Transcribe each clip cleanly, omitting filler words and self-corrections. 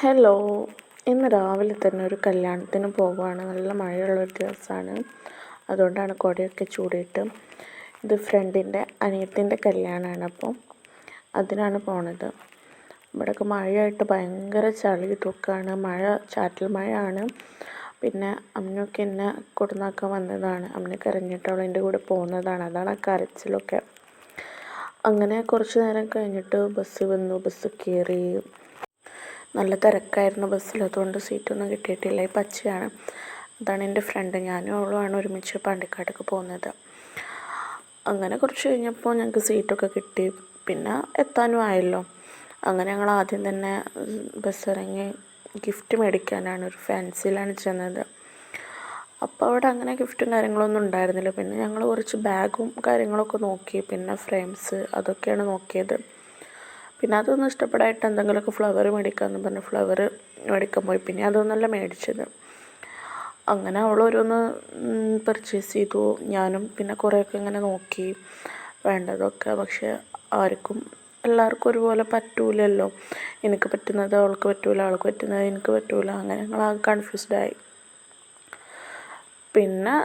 Hello, ഇന്ന് രാവിലെ തന്നെ ഒരു കല്യാണത്തിന് പോവുകയാണ്. നല്ല മഴയുള്ളൊരു ദിവസമാണ്. അതുകൊണ്ടാണ് കുടയൊക്കെ ചൂടിയിട്ട്. ഇത് ഫ്രണ്ടിൻ്റെ അനിയത്തിൻ്റെ കല്യാണമാണ്. അപ്പോൾ അതിനാണ് പോണത്. ഇവിടെയൊക്കെ മഴയായിട്ട് ഭയങ്കര ചളി ഇതൊക്കെയാണ്. ചാറ്റൽ മഴയാണ്. പിന്നെ അമ്മയൊക്കെ എന്നെ കൊടുന്നാക്കാൻ വന്നതാണ്. അമ്മനെ കരഞ്ഞിട്ട് അവൾ എൻ്റെ കൂടെ പോകുന്നതാണ്. അതാണ് ആ കരച്ചിലൊക്കെ. അങ്ങനെ കുറച്ച് നേരം കഴിഞ്ഞിട്ട് ബസ് വന്നു. ബസ് കയറി. നല്ല തിരക്കായിരുന്നു ബസ്സിൽ. അതുകൊണ്ട് സീറ്റൊന്നും കിട്ടിയിട്ടില്ല. ഈ പച്ചയാണ്. അതാണ് എൻ്റെ ഫ്രണ്ട്. ഞാനും അവളുമാണ് ഒരുമിച്ച് പാണ്ടിക്കാട്ടേക്ക് പോകുന്നത്. അങ്ങനെ കുറച്ച് കഴിഞ്ഞപ്പോൾ ഞങ്ങൾക്ക് സീറ്റൊക്കെ കിട്ടി. പിന്നെ എത്താനും ആയല്ലോ. അങ്ങനെ ഞങ്ങൾ ആദ്യം തന്നെ ബസ് ഇറങ്ങി ഗിഫ്റ്റ് മേടിക്കാനാണ് ഒരു ഫാൻസിയിലാണ് ചെന്നത്. അപ്പോൾ അവിടെ അങ്ങനെ ഗിഫ്റ്റും കാര്യങ്ങളൊന്നും ഉണ്ടായിരുന്നില്ല. പിന്നെ ഞങ്ങൾ കുറച്ച് ബാഗും കാര്യങ്ങളൊക്കെ നോക്കി. പിന്നെ ഫ്രെയിംസ് അതൊക്കെയാണ് നോക്കിയത്. പിന്നെ അതൊന്നും ഇഷ്ടപ്പെടായിട്ട് എന്തെങ്കിലുമൊക്കെ ഫ്ലവർ മേടിക്കാമെന്ന് പറഞ്ഞ് ഫ്ലവർ മേടിക്കാൻ പോയി. പിന്നെ അതൊന്നുമല്ല മേടിച്ചത്. അങ്ങനെ അവൾ ഓരോന്ന് പർച്ചേസ് ചെയ്തു. ഞാനും പിന്നെ കുറേയൊക്കെ ഇങ്ങനെ നോക്കി വേണ്ടതൊക്കെ. പക്ഷേ എല്ലാവർക്കും ഒരുപോലെ പറ്റൂലല്ലോ. എനിക്ക് പറ്റുന്നത് അവൾക്ക് പറ്റൂല, അവൾക്ക് പറ്റുന്നത് എനിക്ക് പറ്റൂല. അങ്ങനെ ഞങ്ങളാകെ കൺഫ്യൂസ്ഡായി. പിന്നെ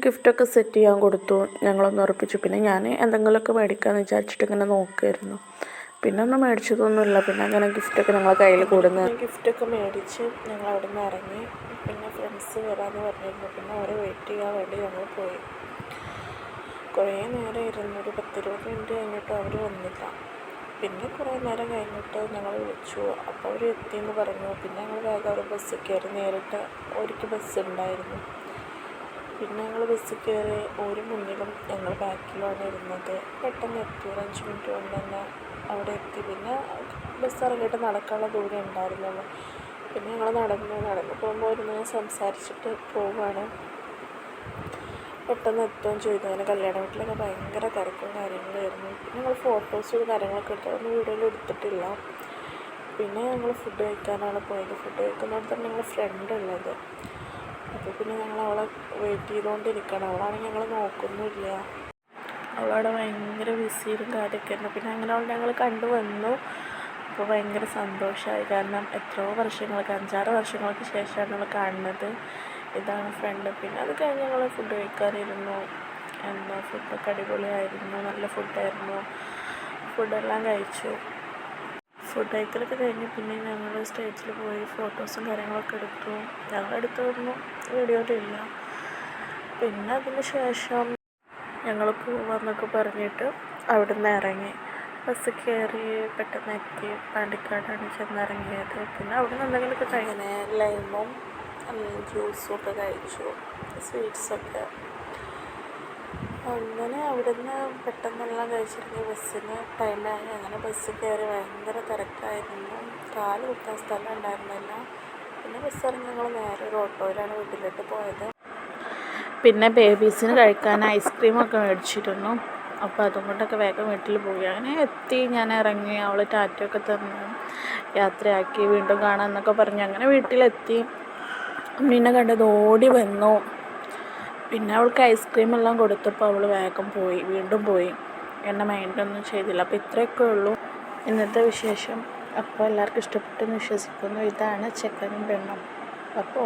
ഗിഫ്റ്റൊക്കെ സെറ്റ് ചെയ്യാൻ കൊടുത്തു. ഞങ്ങളൊന്ന് ഉറപ്പിച്ചു. പിന്നെ ഞാൻ എന്തെങ്കിലുമൊക്കെ മേടിക്കാമെന്ന് വിചാരിച്ചിട്ട് ഇങ്ങനെ നോക്കുമായിരുന്നു. പിന്നെ ഒന്നും മേടിച്ചതൊന്നുമില്ല. പിന്നെ അങ്ങനെ ഗിഫ്റ്റൊക്കെ ഞങ്ങളെ കയ്യിൽ കൂടുന്നു. ഗിഫ്റ്റൊക്കെ മേടിച്ച് ഞങ്ങൾ അവിടെ നിന്ന് ഇറങ്ങി. പിന്നെ ഫ്രണ്ട്സ് വരാമെന്ന് പറഞ്ഞിരുന്നു. പിന്നെ അവരെ വെയിറ്റ് ചെയ്യാൻ വേണ്ടി ഞങ്ങൾ പോയി. കുറേ നേരം ഇരുന്നു. ഒരു 10-20 മിനിറ്റ് കഴിഞ്ഞിട്ട് അവർ വന്നില്ല. പിന്നെ കുറേ നേരം കഴിഞ്ഞിട്ട് ഞങ്ങൾ വിളിച്ചു. അപ്പോൾ അവർ എത്തിയെന്ന് പറഞ്ഞു. പിന്നെ ഞങ്ങൾ വേഗം അവർ ബസ്സിൽ കയറി. നേരിട്ട് ഒരിക്കൽ ബസ് ഉണ്ടായിരുന്നു. പിന്നെ ഞങ്ങൾ ബസ്സിൽ കയറി. ഒരു മുന്നിലും ഞങ്ങൾ ബാക്കിലുമാണ് ഇരുന്നത്. പെട്ടെന്ന് എത്തി. ഒരു 5 മിനിറ്റ് കൊണ്ട് തന്നെ അവിടെ എത്തി. പിന്നെ ബസ് ഇറങ്ങിയിട്ട് നടക്കാനുള്ള ദൂരം ഉണ്ടായിരുന്നല്ലോ. പിന്നെ ഞങ്ങൾ നടന്ന് പോകുമ്പോൾ ഇരുന്ന് സംസാരിച്ചിട്ട് പോവുകയാണ്. പെട്ടെന്ന് എത്തുകയും ചെയ്തു. അങ്ങനെ കല്യാണ വീട്ടിലൊക്കെ ഭയങ്കര തിരക്കും കാര്യങ്ങളായിരുന്നു. പിന്നെ ഞങ്ങൾ ഫോട്ടോസും കാര്യങ്ങളൊക്കെ എടുത്തു. അതൊന്നും വീഡിയോയിൽ എടുത്തിട്ടില്ല. പിന്നെ ഞങ്ങൾ ഫുഡ് കഴിക്കാനാണ് പോയത്. ഫുഡ് കഴിക്കുന്നിടത്ത് തന്നെ ഞങ്ങൾ ഫ്രണ്ട് ഉള്ളത്. അപ്പോൾ പിന്നെ ഞങ്ങൾ അവളെ വെയിറ്റ് ചെയ്തുകൊണ്ടിരിക്കണം. അവളാണെങ്കിൽ ഞങ്ങൾ നോക്കുന്നുമില്ല. അവളവിടെ ഭയങ്കര ബിസിയും കാര്യമൊക്കെ ആയിരുന്നു. പിന്നെ അങ്ങനെ അവൾ ഞങ്ങൾ കണ്ടുവന്നു. അപ്പോൾ ഭയങ്കര സന്തോഷമായി. കാരണം എത്രയോ വർഷങ്ങൾക്ക് 5-6 വർഷങ്ങൾക്ക് ശേഷമാണ് നമ്മൾ കാണുന്നത്. ഇതാണ് ഫ്രണ്ട്. പിന്നെ അത് കഴിഞ്ഞ് ഞങ്ങൾ ഫുഡ് കഴിക്കാനിരുന്നു. ഫുഡൊക്കെ അടിപൊളിയായിരുന്നു. നല്ല ഫുഡായിരുന്നു. ഫുഡെല്ലാം കഴിച്ചു. ഫുഡ് കഴിക്കലൊക്കെ കഴിഞ്ഞ് പിന്നെ ഞങ്ങൾ സ്റ്റേജിൽ പോയി ഫോട്ടോസും കാര്യങ്ങളൊക്കെ എടുത്തു. ഞങ്ങളെടുത്തൊന്നും വീഡിയോയിലില്ല. പിന്നെ അതിന് ശേഷം ഞങ്ങൾ പോവാമെന്നൊക്കെ പറഞ്ഞിട്ട് അവിടെ നിന്ന് ഇറങ്ങി. ബസ് കയറി പെട്ടെന്ന് എത്തി. പാണ്ടിക്കാടാണ് ചെന്നിറങ്ങിയത്. പിന്നെ അവിടെ നിന്ന് എന്തെങ്കിലുമൊക്കെ കഴിങ്ങനെ ലൈമും ജ്യൂസും ഒക്കെ കഴിച്ചു. സ്വീറ്റ്സൊക്കെ. അങ്ങനെ അവിടെ നിന്ന് പെട്ടെന്നെല്ലാം കഴിച്ചിറങ്ങി. ബസ്സിന് ടൈമായി. അങ്ങനെ ബസ് കയറി. ഭയങ്കര തിരക്കായിരുന്നു. കാല് കുത്താൻ സ്ഥലം ഉണ്ടായിരുന്നില്ല. പിന്നെ ബസ് ഇറങ്ങി ഞങ്ങൾ നേരെ ഒരു ഓട്ടോയിലാണ് വീട്ടിലോട്ട് പോയത്. പിന്നെ ബേബീസിന് കഴിക്കാൻ ഐസ്ക്രീമൊക്കെ മേടിച്ചിരുന്നു. അപ്പോൾ അതും കൊണ്ടൊക്കെ വേഗം വീട്ടിൽ പോയി. അങ്ങനെ എത്തി. ഞാൻ ഇറങ്ങി. അവൾ ടാറ്റയൊക്കെ തന്നു യാത്രയാക്കി. വീണ്ടും കാണാമെന്നൊക്കെ പറഞ്ഞ് അങ്ങനെ വീട്ടിലെത്തി. പിന്നെ കണ്ടത് ഓടി വന്നു. പിന്നെ അവൾക്ക് ഐസ്ക്രീം എല്ലാം കൊടുത്തപ്പോൾ അവൾ വേഗം വീണ്ടും പോയി. എന്നെ മൈൻഡൊന്നും ചെയ്തില്ല. അപ്പോൾ ഇത്രയൊക്കെ ഉള്ളൂ ഇന്നത്തെ വിശേഷം. അപ്പോൾ എല്ലാവർക്കും ഇഷ്ടപ്പെട്ടെന്ന് വിശ്വസിക്കുന്നു. ഇതാണ് ചെക്കനും പെണ്ണും. അപ്പോൾ